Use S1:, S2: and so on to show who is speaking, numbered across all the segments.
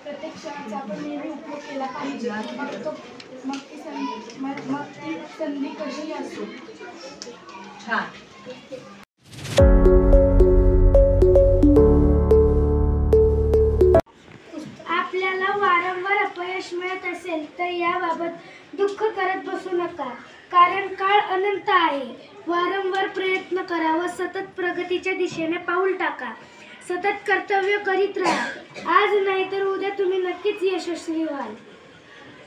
S1: प्रत्येक क्षणाचा आपण नेहमी उपयोग केला पाहिजे, मग ती संधी कशीही असो. आपल्याला वारंवार अपयश मिळत असेल तर याबाबत दुःख करत बसू नका, कारण काळ अनंत आहे. वारंवार प्रयत्न करा व सतत प्रगतीच्या दिशेने पाऊल टाका. सतत कर्तव्य करीत राहा. आज नाही तर उद्या तुम्ही नक्कीच यशस्वी व्हाल.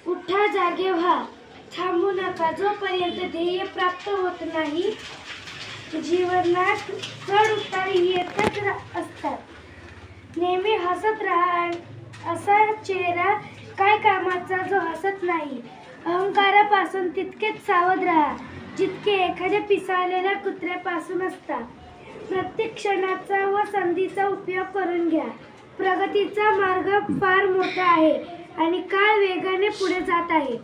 S1: उठा, जागे व्हा, थांबू नका. जोपर्यंत ध्येय प्राप्त होत नाही, जीवनात चढ उतार येतच असतात. नेहमी हसत राहा. असा चेहरा काय कामाचा जो हसत नाही. अहंकारापासून तितकेच सावध राहा जितके एखाद्या पिसाळलेल्या कुत्र्यापासून असतात. प्रत्येक क्षणाचा व संधीचा उपयोग करून घ्या. प्रगतीचा मार्ग फार मोठा आहे आणि काळ वेगाने पुढे जात आहे.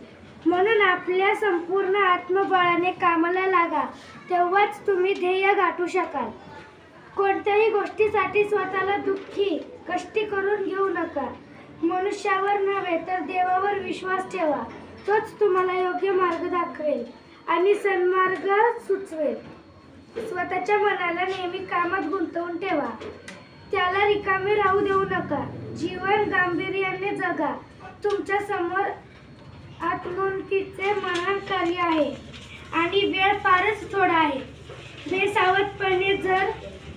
S1: म्हणून आपल्या संपूर्ण आत्मबळाने कामाला लागा. तेव्हाच तुम्ही ध्येय गाठू शकाल. कोणत्याही गोष्टीसाठी स्वतःला दुःखी, कष्टी करून घेऊ नका. मनुष्यावर नव्हे तर देवावर विश्वास ठेवा. तोच तुम्हाला योग्य मार्ग दाखवेल आणि सन्मार्ग सुचवेल. स्वतःच्या मनाला नेहमी कामात गुंतवून ठेवा. त्याला रिकामे राहू देऊ नका. जीवन गांभीर्याने जगा. तुमच्या समोर आत्मोन्नतीचे महान कार्य आहे आणि वेळ फारच थोडा आहे. बेसावधपणे जर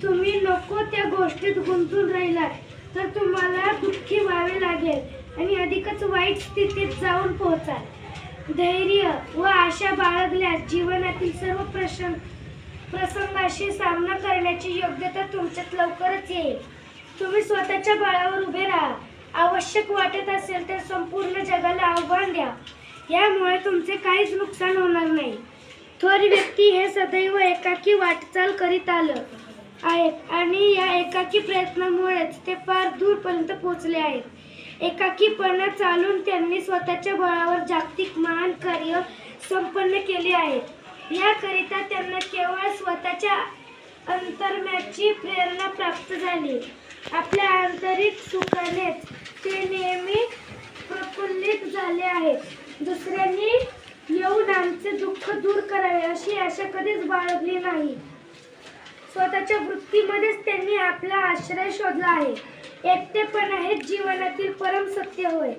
S1: तुम्ही नको त्या गोष्टीत गुंतून राहिलात तर तुम्हाला दुःखी व्हावे लागेल आणि अधिकच वाईट स्थितीत जाऊन पोहोचाल. धैर्य व आशा बाळगल्यास जीवनातील सर्व प्रसंगाशी सामना करण्याची योग्यता तुमच्यात लवकरच येईल. तुम्ही स्वतःच्या बळावर उभे राहा. आवश्यक वाटत असेल तर संपूर्ण जगाला आव्हान द्या. यामुळे तुमचे काहीच नुकसान होणार नाही. थोर व्यक्ती हे सदैव एकाकी वाटचाल करीत आलं आहेत आणि या एकाकी प्रयत्नामुळेच ते फार दूरपर्यंत पोहोचले आहेत. एकाकीपणा चालून त्यांनी स्वतःच्या बळावर जागतिक महान कार्य संपन्न केले आहेत. याकरिता त्यांना केवळ स्वतःच्या अंतर्मनाची प्रेरणा प्राप्त झाली. आपल्या आंतरिक सुखानेच ते नेहमी प्रफुल्लित झाले आहेत. दुसऱ्यांनी येऊन आमचे दुःख दूर करावे अशी आशा कधीच बाळगली नाही. स्वतःच्या वृत्तीमध्येच त्यांनी आपला आश्रय शोधला आहे. एकटेपणा हेच जीवनातील परम सत्य होय.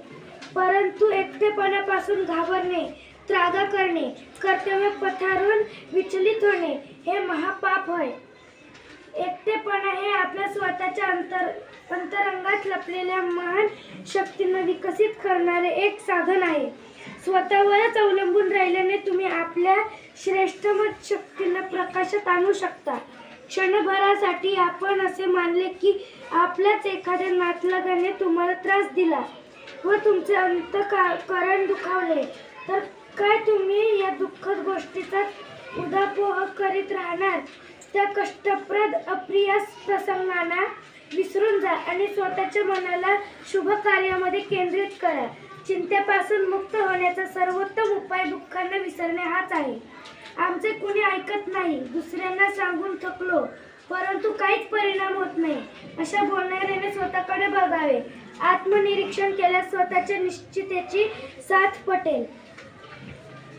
S1: परंतु एकटेपणापासून घाबरणे, त्रागा करणे, कर्तव्य पथावरून विचलित होणे हे महापाप होय. एकटेपणा हे आपल्या स्वतःच्या अंतरंगात लपलेल्या महान शक्तींना विकसित करणारे एक साधन आहे. स्वतःवरच अवलंबून राहिल्याने तुम्ही आपल्या श्रेष्ठमत शक्तींना प्रकाशात आणू शकता. क्षणभरासाठी आपण असे मानले की आपल्याच एखाद्या नातलगाने तुम्हाला त्रास दिला व तुमचे अंतःकरण दुखावले तर काय तुम्ही या दुःखद गोष्टीचा उहापोह करीत राहणार? त्या कष्टप्रद अप्रिय प्रसंगांना विसरून जा आणि स्वतःच्या मनाला शुभ कार्यामध्ये केंद्रित करा. चिंतेपासून मुक्त होण्याचा सर्वोत्तम उपाय दुःखांना विसरणे हाच आहे. आमचे कुणी ऐकत नाही, दुसऱ्यांना सांगून थकलो परंतु काहीच परिणाम होत नाही अशा बोलणाऱ्याने स्वतःकडे बघावे. आत्मनिरीक्षण केल्यास स्वतःच्या निश्चितेची साथ पटेल.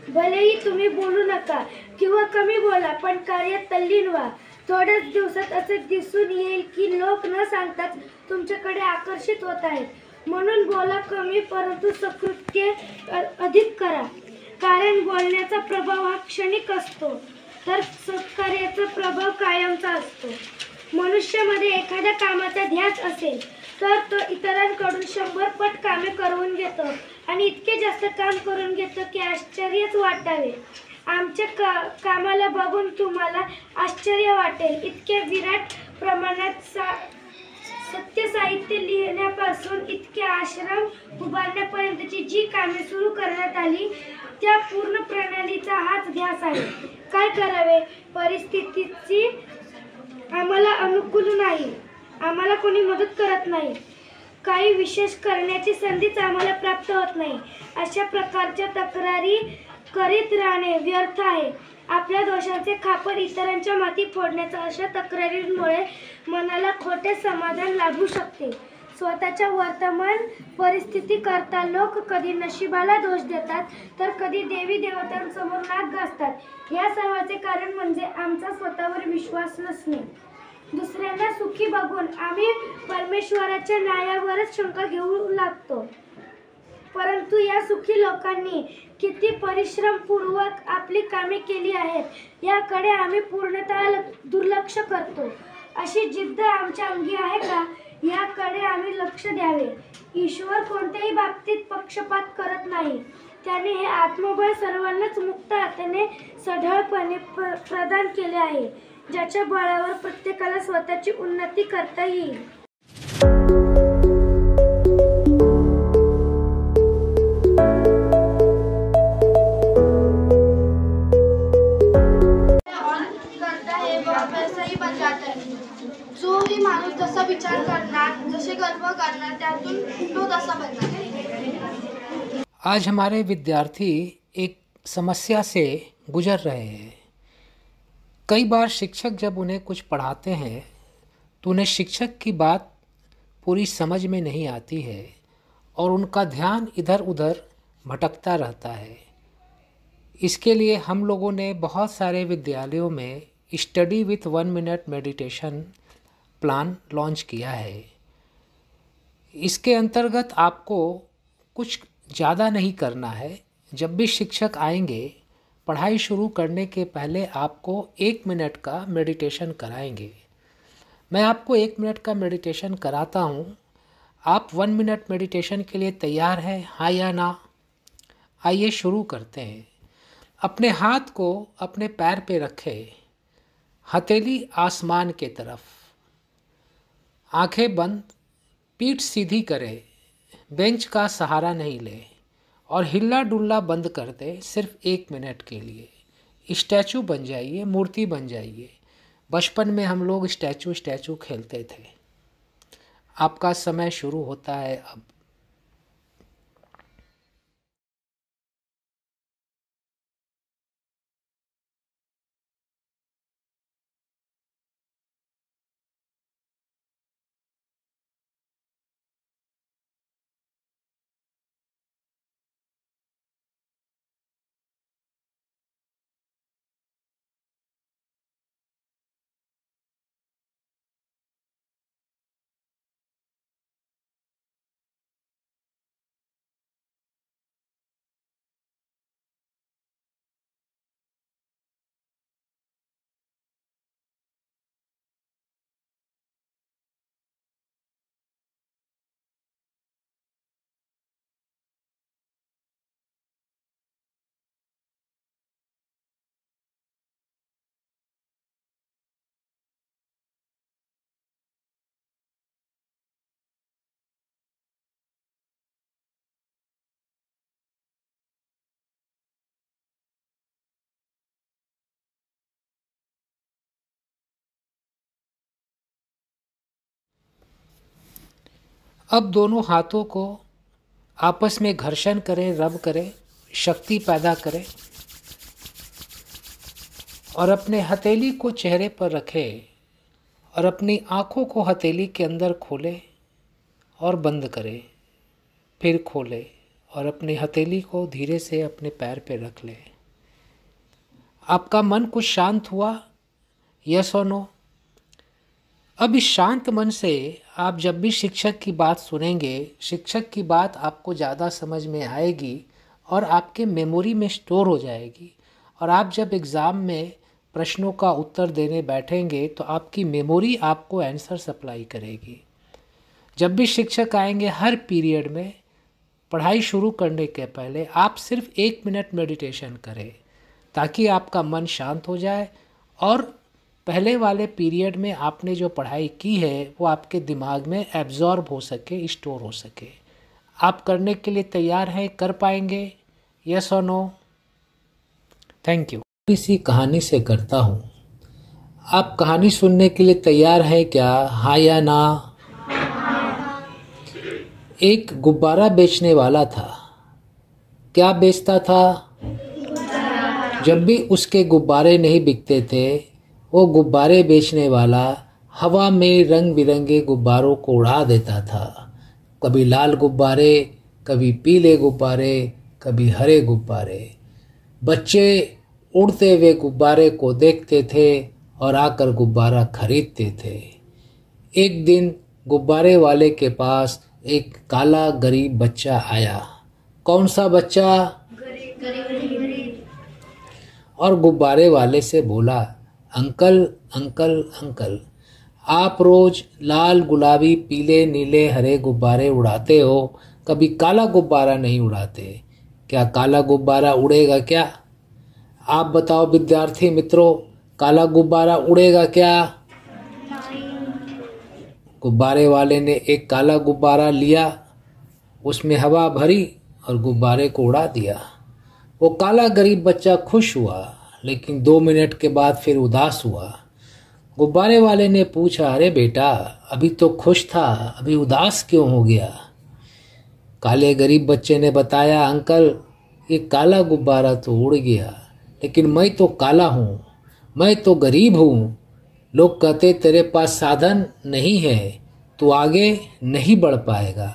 S1: भलेही तुम्ही बोलू नका किंवा कमी बोला, पण कार्यात तल्लीन व्हा. थोड्याच दिवसात असे दिसून येईल की लोक न सांगताच तुमच्याकडे आकर्षित होत आहेत. म्हणून बोला कमी परंतु सत्कृत्य अधिक करा. कारण बोलण्याचा प्रभाव हा क्षणिक असतो तर सत्कार्याचा प्रभाव कायमचा असतो. मनुष्यामध्ये एखाद्या कामाचा ध्यास असेल तर तो इतरांकडून 100 पट कामे करवून घेतो आणि इतके जास्त काम करून घेतो की आश्चर्यच वाटावे. आमच्या कामाला बघून तुम्हाला आश्चर्य वाटेल इतके विराट प्रमाणात सत्य साहित्य लिहिण्यापासून इतके आश्रम उभारण्यापर्यंतची जी कामे सुरू करण्यात आली त्या पूर्ण प्रणालीचा हाच ध्यास आहे. काय करावे? परिस्थितीची आम्हाला अनुकूल नाही, आम्हाला कोणी मदत करत नाही, काही विशेष करण्याची संधीच आम्हाला प्राप्त होत नाही. अशा प्रकारच्या तक्रारी करीत राहणे व्यर्थ आहे. आपल्या दोषांचे खापर इतरांच्या माती फोडण्याचा अशा तक्रारींमुळे मनाला खोटे समाधान लाभू शकते. स्वतःच्या वर्तमान परिस्थितीकरता लोक कधी नशिबाला दोष देतात तर कधी देवी देवतांसमोर नाक घासतात. या सर्वाचे कारण म्हणजे आमचा स्वतःवर विश्वास नसणे. दुसऱ्यांना सुखी बघून आम्ही परमेश्वराच्या न्यायावरच शंका घेऊ लागतो. परंतु या सुखी लोकांनी किती परिश्रमपूर्वक आपली कामे केली आहेत याकडे आम्ही पूर्णतः दुर्लक्ष करतो. अशी जिद्द आमच्या अंगी आहे का, याकडे आम्ही लक्ष द्यावे. ईश्वर कोणत्याही बाबतीत पक्षपात करत नाही. त्याने हे आत्मबळ सर्वांनाच मुक्त हाताने सढळपणे प्रदान केले आहे, ज्याच्या बळावर प्रत्येकाला स्वतःची उन्नती करता येईल.
S2: जो ही माणूस जसा विचार करणार, जसे कर्म करणार, त्यातून तो तसा बनणार.
S3: आज हमारे विद्यार्थी एक समस्या से गुजर रहे हैं. कई बार शिक्षक जब उन्हें कुछ पढ़ाते हैं तो उन्हें शिक्षक की बात पूरी समझ में नहीं आती है और उनका ध्यान इधर उधर भटकता रहता है. इसके लिए हम लोगों ने बहुत सारे विद्यालयों में study with 1 minute meditation plan launch किया है. इसके अंतर्गत आपको कुछ ज़्यादा नहीं करना है. जब भी शिक्षक आएंगे पढ़ाई शुरू करने के पहले आपको 1 मिनट का मेडिटेशन कराएंगे. मैं आपको 1 मिनट का मेडिटेशन कराता हूँ. आप 1 मिनट मेडिटेशन के लिए तैयार हैं, हाँ या ना? आइए शुरू करते हैं. अपने हाथ को अपने पैर पे रखें, हथेली आसमान के तरफ, आंखें बंद, पीठ सीधी करें, बेंच का सहारा नहीं लें और हिल्ला डुल्ला बंद कर दें. सिर्फ 1 मिनट के लिए स्टैचू बन जाइए, मूर्ति बन जाइए. बचपन में हम लोग स्टैचू खेलते थे. आपका समय शुरू होता है अब. अब दोनों हाथों को आपस में घर्षण करें, रब करें, शक्ति पैदा करें और अपने हथेली को चेहरे पर रखें और अपनी आँखों को हथेली के अंदर खोलें और बंद करें, फिर खोलें और अपनी हथेली को धीरे से अपने पैर पे रख लें. आपका मन कुछ शांत हुआ? यस और नो? अब इस शांत मन से आप जब भी शिक्षक की बात सुनेंगे, शिक्षक की बात आपको ज़्यादा समझ में आएगी और आपके मेमोरी में स्टोर हो जाएगी. और आप जब एग्ज़ाम में प्रश्नों का उत्तर देने बैठेंगे तो आपकी मेमोरी आपको आंसर सप्लाई करेगी. जब भी शिक्षक आएंगे हर पीरियड में पढ़ाई शुरू करने के पहले आप सिर्फ 1 मिनट मेडिटेशन करें ताकि आपका मन शांत हो जाए और पहले वाले पीरियड में आपने जो पढ़ाई की है वो आपके दिमाग में एब्जॉर्ब हो सके, स्टोर हो सके। आप करने के लिए तैयार हैं? कर पाएंगे? यस और नो? Thank you. इसी कहानी से करता हूँ। आप कहानी सुनने के लिए तैयार हैं क्या? हाँ या ना? एक गुब्बारा बेचने वाला था। क्या बेचता था? जब भी उसके गुब्बारे नहीं बिकते थे, वो गुब्बारे बेचने वाला हवा में रंग बिरंगे गुब्बारों को उड़ा देता था। कभी लाल गुब्बारे, कभी पीले गुब्बारे, कभी हरे गुब्बारे। बच्चे उड़ते हुए गुब्बारे को देखते थे और आकर गुब्बारा खरीदते थे। एक दिन गुब्बारे वाले के पास एक काला गरीब बच्चा आया। कौन सा बच्चा? और गुब्बारे वाले से बोला, अंकल अंकल अंकल, आप रोज लाल गुलाबी पीले नीले हरे गुब्बारे उड़ाते हो, कभी काला गुब्बारा नहीं उड़ाते। क्या काला गुब्बारा उड़ेगा क्या? आप बताओ विद्यार्थी मित्रों, काला गुब्बारा उड़ेगा क्या? गुब्बारे वाले ने एक काला गुब्बारा लिया, उसमें हवा भरी और गुब्बारे को उड़ा दिया। वो काला गरीब बच्चा खुश हुआ, लेकिन 2 मिनट के बाद फिर उदास हुआ। गुब्बारे वाले ने पूछा, अरे बेटा, अभी तो खुश था, अभी उदास क्यों हो गया? काले गरीब बच्चे ने बताया, अंकल ये काला गुब्बारा तो उड़ गया, लेकिन मैं तो काला हूँ, मैं तो गरीब हूँ। लोग कहते तेरे पास साधन नहीं है, तू आगे नहीं बढ़ पाएगा।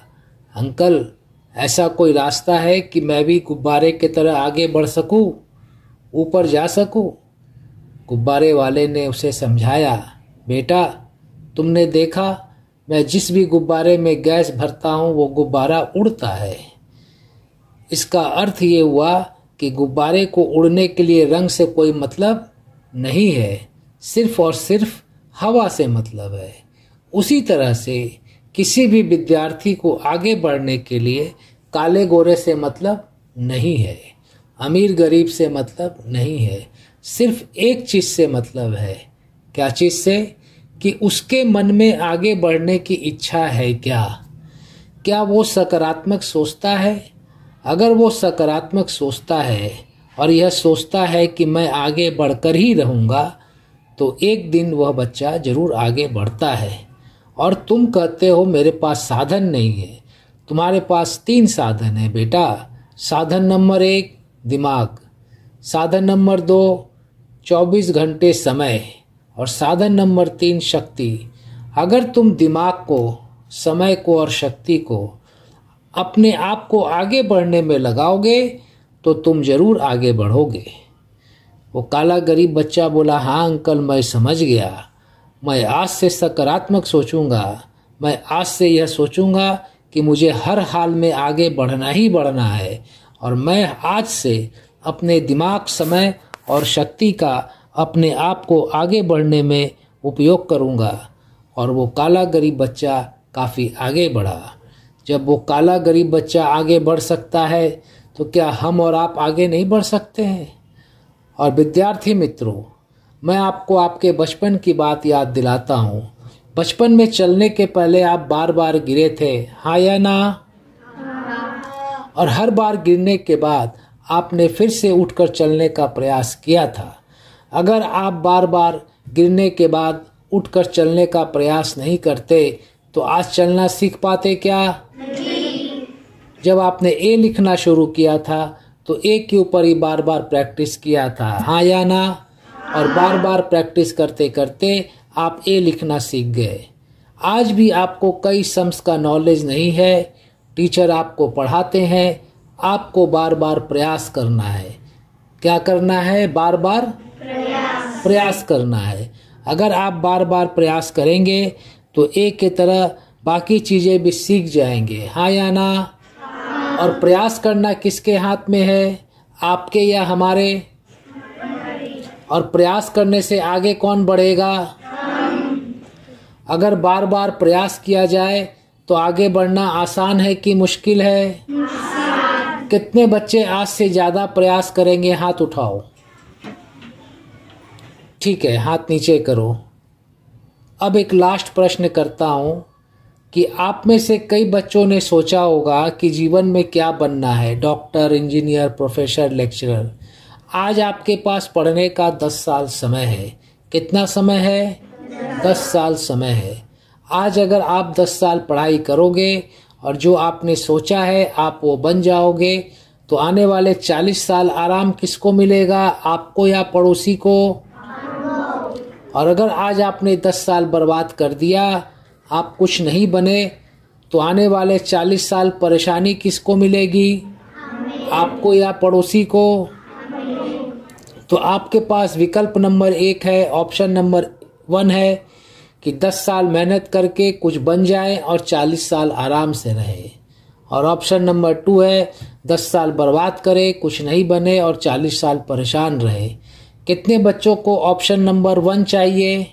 S3: अंकल, ऐसा कोई रास्ता है कि मैं भी गुब्बारे की तरह आगे बढ़ सकूं, ऊपर जा सकूं? गुब्बारे वाले ने उसे समझाया, बेटा तुमने देखा, मैं जिस भी गुब्बारे में गैस भरता हूं वो गुब्बारा उड़ता है। इसका अर्थ ये हुआ कि गुब्बारे को उड़ने के लिए रंग से कोई मतलब नहीं है, सिर्फ और सिर्फ हवा से मतलब है। उसी तरह से किसी भी विद्यार्थी को आगे बढ़ने के लिए काले गोरे से मतलब नहीं है, अमीर गरीब से मतलब नहीं है, सिर्फ एक चीज से मतलब है। क्या चीज से? कि उसके मन में आगे बढ़ने की इच्छा है क्या? क्या वो सकारात्मक सोचता है? अगर वो सकारात्मक सोचता है और यह सोचता है कि मैं आगे बढ़कर ही रहूँगा, तो एक दिन वह बच्चा जरूर आगे बढ़ता है। और तुम कहते हो मेरे पास साधन नहीं है। तुम्हारे पास 3 साधन है बेटा। साधन नंबर 1 दिमाग, साधन नंबर 2 24 घंटे समय, और साधन नंबर 3 शक्ति। अगर तुम दिमाग को, समय को और शक्ति को अपने आप को आगे बढ़ने में लगाओगे तो तुम जरूर आगे बढ़ोगे। वो काला गरीब बच्चा बोला, हाँ अंकल, मैं समझ गया। मैं आज से सकारात्मक सोचूंगा। मैं आज से यह सोचूंगा कि मुझे हर हाल में आगे बढ़ना ही बढ़ना है, और मैं आज से अपने दिमाग, समय और शक्ति का अपने आप को आगे बढ़ने में उपयोग करूंगा। और वो काला गरीब बच्चा काफ़ी आगे बढ़ा। जब वो काला गरीब बच्चा आगे बढ़ सकता है तो क्या हम और आप आगे नहीं बढ़ सकते हैं? और विद्यार्थी मित्रों, मैं आपको आपके बचपन की बात याद दिलाता हूँ। बचपन में चलने के पहले आप बार बार गिरे थे, हाँ या ना? और हर बार गिरने के बाद आपने फिर से उठकर चलने का प्रयास किया था। अगर आप बार बार गिरने के बाद उठकर चलने का प्रयास नहीं करते तो आज चलना सीख पाते क्या? नहीं। जब आपने ए लिखना शुरू किया था तो ए के ऊपर ही बार बार प्रैक्टिस किया था, हाँ या ना? और बार बार प्रैक्टिस करते करते आप ए लिखना सीख गए। आज भी आपको कई सम्स का नॉलेज नहीं है। टीचर आपको पढ़ाते हैं, आपको बार बार प्रयास करना है। क्या करना है? बार बार प्रयास करना है। अगर आप बार बार प्रयास करेंगे तो एक की तरह बाकी चीज़ें भी सीख जाएंगे, हाँ या ना? और प्रयास करना किसके हाथ में है, आपके या हमारे? और प्रयास करने से आगे कौन बढ़ेगा? अगर बार बार प्रयास किया जाए तो आगे बढ़ना आसान है कि मुश्किल है? कितने बच्चे आज से ज़्यादा प्रयास करेंगे? हाथ उठाओ। ठीक है, हाथ नीचे करो। अब एक लास्ट प्रश्न करता हूँ कि आप में से कई बच्चों ने सोचा होगा कि जीवन में क्या बनना है, डॉक्टर, इंजीनियर, प्रोफेसर, लेक्चरर। आज आपके पास पढ़ने का 10 साल समय है। कितना समय है? 10 साल समय है। आज अगर आप 10 साल पढ़ाई करोगे और जो आपने सोचा है आप वो बन जाओगे, तो आने वाले 40 साल आराम किसको मिलेगा, आपको या पड़ोसी को? और अगर आज आपने 10 साल बर्बाद कर दिया, आप कुछ नहीं बने, तो आने वाले 40 साल परेशानी किसको मिलेगी, आपको या पड़ोसी को? तो आपके पास विकल्प नंबर 1 है, ऑप्शन नंबर 1 है कि 10 साल मेहनत करके कुछ बन जाए और 40 साल आराम से रहे। और ऑप्शन नंबर 2 है 10 साल बर्बाद करे, कुछ नहीं बने और 40 साल परेशान रहे। कितने बच्चों को ऑप्शन नंबर 1 चाहिए?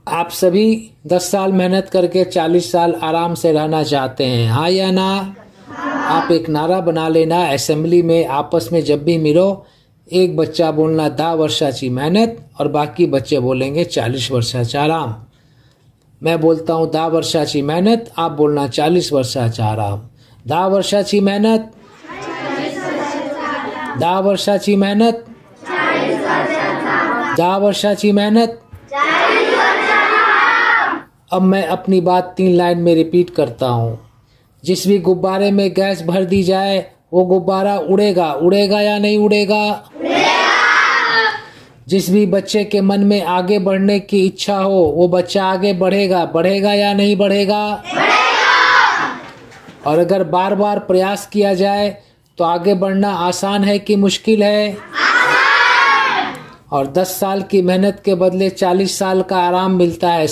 S3: आप सभी 10 साल मेहनत करके 40 साल आराम से रहना चाहते हैं, हाँ या ना? आप एक नारा बना लेना, असेंबली में आपस में जब भी मिलो, एक बच्चा बोलना 10 वर्षाची मेहनत और बाकी बच्चे बोलेंगे 40 वर्षाचा आराम। मैं बोलता हूँ 10 वर्षाची मेहनत, आप बोलना 40 वर्षाचा आराम। 10 वर्षाची मेहनत, 10 वर्षाची मेहनत, 10 वर्षाची मेहनत। अब मैं अपनी बात 3 लाइन में रिपीट करता हूँ। जिस भी गुब्बारे में गैस भर दी जाए वो गुब्बारा उड़ेगा, उड़ेगा या नहीं उड़ेगा? जिस भी बच्चे के मन में आगे बढ़ने की इच्छा हो वो बच्चा आगे बढ़ेगा, बढ़ेगा या नहीं बढ़ेगा? और अगर बार बार प्रयास किया जाए तो आगे बढ़ना आसान है कि मुश्किल है? और 10 साल की मेहनत के बदले 40 साल का आराम मिलता है,